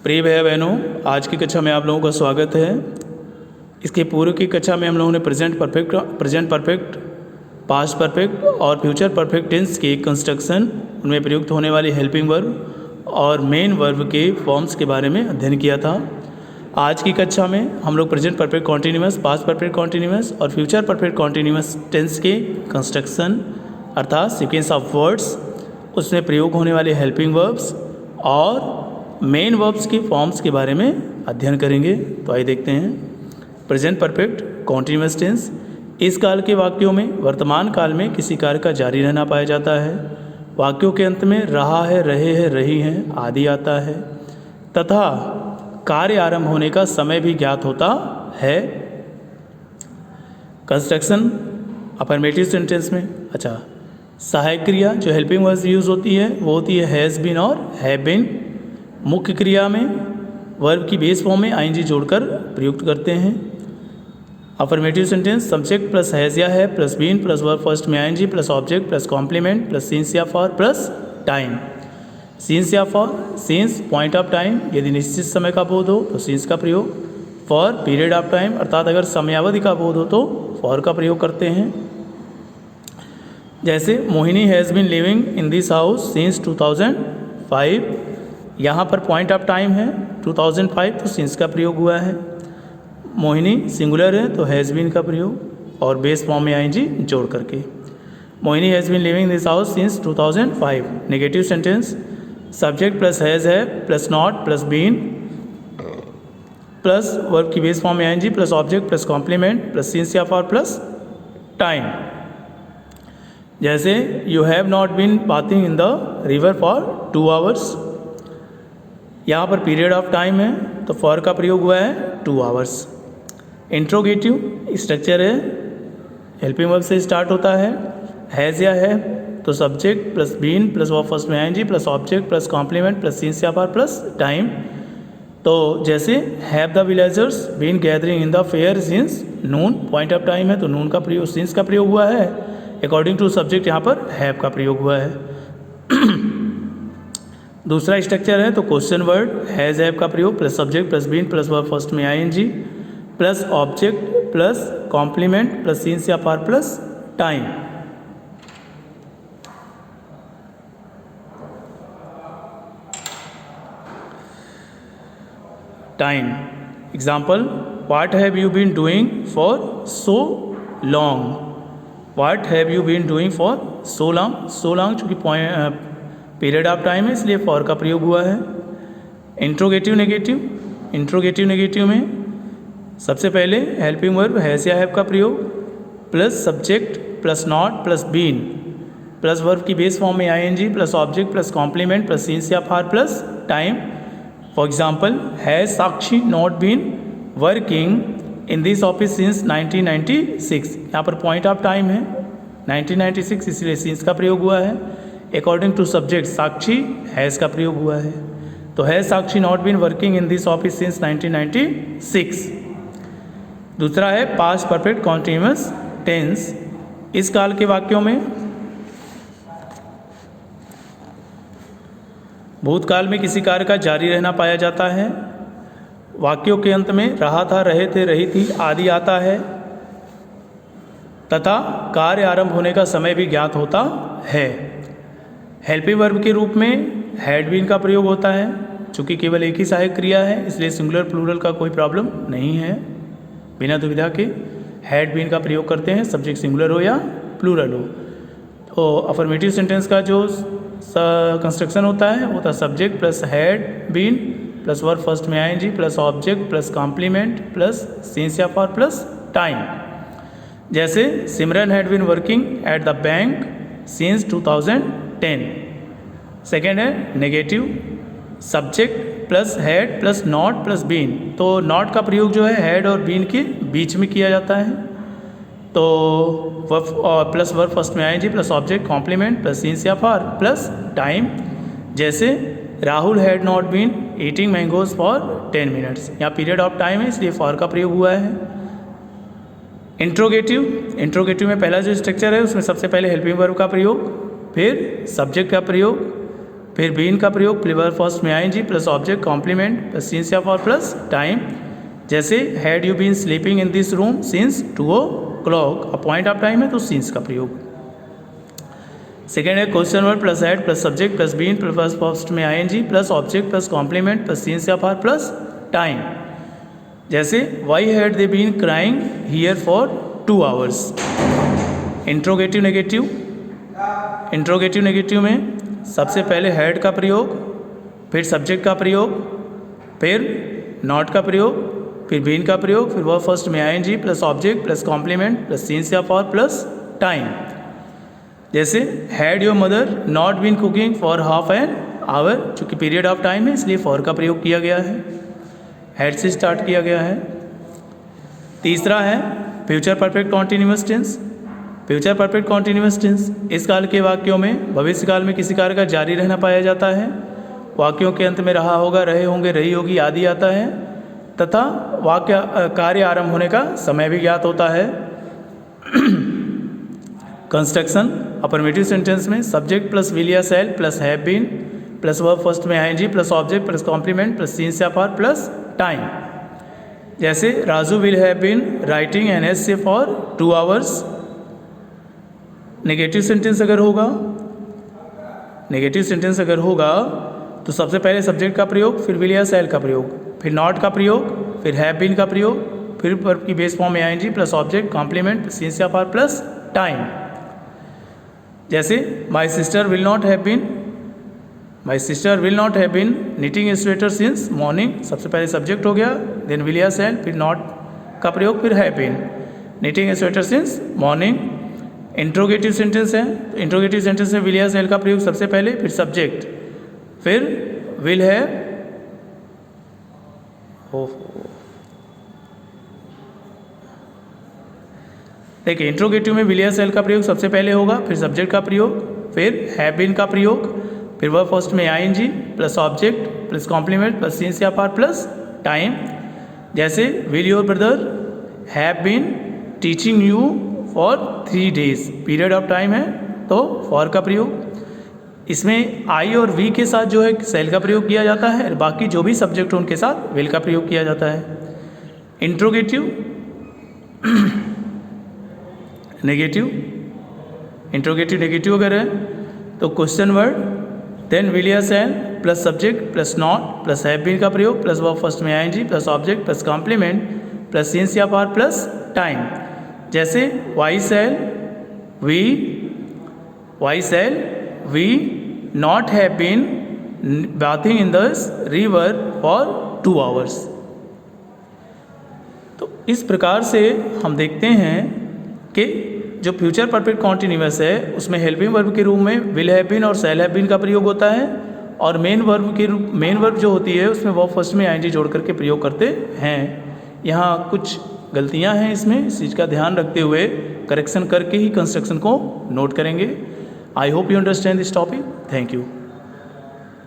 प्रिय भाई बहनों, आज की कक्षा में आप लोगों का स्वागत है। इसके पूर्व की कक्षा में हम लोगों ने प्रेजेंट परफेक्ट, पास्ट परफेक्ट और फ्यूचर परफेक्ट टेंस के कंस्ट्रक्शन, उनमें प्रयुक्त होने वाली हेल्पिंग वर्ब और मेन वर्ब के फॉर्म्स के बारे में अध्ययन किया था। आज की कक्षा में हम लोग present perfect continuous, past perfect continuous और फ्यूचर परफेक्ट कॉन्टिन्यूअस टेंस के कंस्ट्रक्शन अर्थात सीक्वेंस ऑफ वर्ड्स, उसमें प्रयोग होने वाले हेल्पिंग वर्ब्स और मेन वर्ब्स की फॉर्म्स के बारे में अध्ययन करेंगे। तो आइए देखते हैं। प्रेजेंट परफेक्ट कॉन्टिन्यूअस टेंस, इस काल के वाक्यों में वर्तमान काल में किसी कार्य का जारी रहना पाया जाता है। वाक्यों के अंत में रहा है, रहे हैं, रही हैं आदि आता है तथा कार्य आरंभ होने का समय भी ज्ञात होता है। कंस्ट्रक्शन अफर्मेटिव सेंटेंस में सहायक क्रिया जो हेल्पिंग वर्ब्स यूज होती है वो होती है हैज़ बीन और हैव बीन। मुख्य क्रिया में वर्ब की बेस फॉर्म में आईएनजी जोड़कर प्रयुक्त करते हैं। Affirmative sentence subject plus has या have plus been plus verb first में ING plus object plus complement plus since या फॉर प्लस टाइम। सिंस या for, since point of time, यदि निश्चित समय का बोध हो तो सिंस का प्रयोग। फॉर पीरियड ऑफ टाइम अर्थात अगर समयावधि का बोध हो तो फॉर का प्रयोग करते हैं। जैसे Mohini has been living in this house since 2005, यहाँ पर पॉइंट ऑफ टाइम है 2005 तो सिंस का प्रयोग हुआ है। मोहिनी सिंगुलर है तो हैज़ बीन का प्रयोग और बेस फॉर्म में आईएनजी जोड़ करके। Mohini has been living this house since 2005। Negative sentence subject plus has have plus not plus been plus verb की बेस फॉर्म में ING plus object plus complement plus since या for plus time. जैसे you have not been bathing in the river for 2 hours, यहाँ पर period of time है तो for का प्रयोग हुआ है 2 आवर्स। इंट्रोगेटिव स्ट्रक्चर है, हेल्पिंग वर्ब से स्टार्ट होता है। हैज़ या है तो subject plus been plus verb first में ING plus object plus complement plus since या फॉर प्लस टाइम। तो जैसे have the villagers been gathering in the fair since noon, point of time है तो नून का प्रयोग, सिंस का प्रयोग हुआ है। अकॉर्डिंग टू सब्जेक्ट यहाँ पर हैव का प्रयोग हुआ है। दूसरा स्ट्रक्चर है तो क्वेश्चन वर्ड हैज़ हैव का प्रयोग plus subject plus been plus verb first में ING plus object plus complement plus since या for plus time. Time example what have you been doing for so long, what have you been doing for so long, so long चूँकि period of time है इसलिए for का प्रयोग हुआ है। Interrogative negative में सबसे पहले हेल्पिंग वर्ब हैज़ या हैव का प्रयोग plus subject plus not plus been plus verb की बेस फॉर्म में ING plus object plus complement plus since या for plus time. For example has Sakshi not been working in this office since 1996, यहाँ पर point of time है 1996 इसलिए since का प्रयोग हुआ है। According to subject Sakshi has का प्रयोग हुआ है तो has Sakshi not been working in this office since 1996। दूसरा है पास्ट परफेक्ट कॉन्टिन्यूअस टेंस, इस काल के वाक्यों में भूतकाल में किसी कार्य का जारी रहना पाया जाता है। वाक्यों के अंत में रहा था, रहे थे, रही थी आदि आता है तथा कार्य आरंभ होने का समय भी ज्ञात होता है। हेल्पिंग वर्ब के रूप में हैड बीन का प्रयोग होता है, चूँकि केवल एक ही सहायक क्रिया है इसलिए सिंगुलर प्लूरल का कोई प्रॉब्लम नहीं है। बिना दुविधा के हैड बीन का प्रयोग करते हैं, सब्जेक्ट सिंगुलर हो या प्लूरल हो। तो अफर्मेटिव सेंटेंस का जो कंस्ट्रक्शन होता है वो था subject plus had been plus verb first में ING plus object plus complement plus since या फॉर प्लस टाइम। जैसे Simran had been working at the bank since 2010। Second है negative subject plus had plus not plus been, तो not का प्रयोग जो है had और बीन के बीच में किया जाता है तो वर्ब प्लस वर्ब फर्स्ट में ING plus object complement plus since या फॉर प्लस टाइम। जैसे Rahul had not been eating mangoes for 10 minutes, यहाँ पीरियड ऑफ टाइम है इसलिए फॉर का प्रयोग हुआ है। इंट्रोगेटिव में पहला जो स्ट्रक्चर है उसमें सबसे पहले हेल्पिंग वर्ब का प्रयोग, फिर सब्जेक्ट का प्रयोग, फिर बीन का प्रयोग प्लूरल फर्स्ट में ING plus object complement plus since या फॉर प्लस टाइम, जैसे had you been sleeping in this room since 2 o'clock, अब पॉइंट ऑफ टाइम है तो सिंस का प्रयोग। सेकेंड है question word plus had plus subject plus been plus first में ING plus object plus complement plus since या for plus time, जैसे why had they been crying here for 2 hours। Interrogative negative, interrogative negative में सबसे पहले had का प्रयोग, फिर subject का प्रयोग, फिर नॉट का प्रयोग, फिर बीन का प्रयोग, फिर वर्ब फर्स्ट में ING plus object plus complement plus since या फॉर प्लस टाइम, जैसे had your mother not been cooking for half an hour, चूँकि पीरियड ऑफ टाइम है इसलिए फॉर का प्रयोग किया गया है, हैड से स्टार्ट किया गया है। तीसरा है future perfect continuous tense. Future perfect continuous tense इस काल के वाक्यों में भविष्य काल में किसी कार्य का जारी रहना पाया जाता है। वाक्यों के अंत में रहा होगा, रहे होंगे, रही होगी आदि आता है तथा वाक्य कार्य आरंभ होने का समय भी ज्ञात होता है। कंस्ट्रक्शन अफर्मेटिव सेंटेंस में सब्जेक्ट प्लस विल या shall plus have been plus verb first में ING plus object plus complement plus since या फॉर प्लस टाइम, जैसे Raju will have been writing an essay for 2 hours। Negative sentence अगर होगा, negative sentence अगर होगा तो सबसे पहले सब्जेक्ट का प्रयोग, फिर विल या सेल का प्रयोग, फिर नॉट का प्रयोग, फिर हैव बीन का प्रयोग, फिर वर्ब की बेस फॉर्म में ING plus object complement since या फॉर प्लस टाइम, जैसे my sister will not have been, my sister will not have been knitting sweater since morning, सबसे पहले सब्जेक्ट हो गया, देन विल या सेल, फिर नॉट का प्रयोग, फिर have been knitting sweater since morning. Interrogative sentence है, इंट्रोगेटिव सेंटेंस में विल या सेल का प्रयोग सबसे पहले, फिर सब्जेक्ट, फिर विल हैव, देखिए इंट्रोगेटिव में विल या सेल का प्रयोग सबसे पहले होगा, फिर सब्जेक्ट का प्रयोग, फिर हैव बीन का प्रयोग, फिर वर्ब फर्स्ट में ING plus object plus complement plus since या फॉर प्लस टाइम, जैसे will your brother have been teaching you for 3 days, period of time है तो फॉर का प्रयोग। इसमें आई और वी के साथ जो है सेल का प्रयोग किया जाता है, बाकी जो भी सब्जेक्ट हो उनके साथ विल का प्रयोग किया जाता है। इंट्रोगेटिव नेगेटिव, इंट्रोगेटिव नेगेटिव अगर है तो क्वेश्चन वर्ड, देन विल या shall plus subject plus not plus have been का प्रयोग प्लस वर्ब फर्स्ट में ING plus object plus complement plus since या फॉर प्लस टाइम, जैसे why shall we not have been bathing in the river for 2 hours। तो इस प्रकार से हम देखते हैं कि जो फ्यूचर परफेक्ट कॉन्टिन्यूअस है उसमें हेल्पिंग वर्ब के रूप में विल हैव बीन और सेल हैव बीन का प्रयोग होता है, और मेन वर्ब जो होती है उसमें वर्ब फर्स्ट में आईएनजी जोड़ करके प्रयोग करते हैं। यहाँ कुछ गलतियाँ हैं इसमें, इस चीज़ का ध्यान रखते हुए करेक्शन करके ही कंस्ट्रक्शन को नोट करेंगे। I hope you understand this topic. Thank you.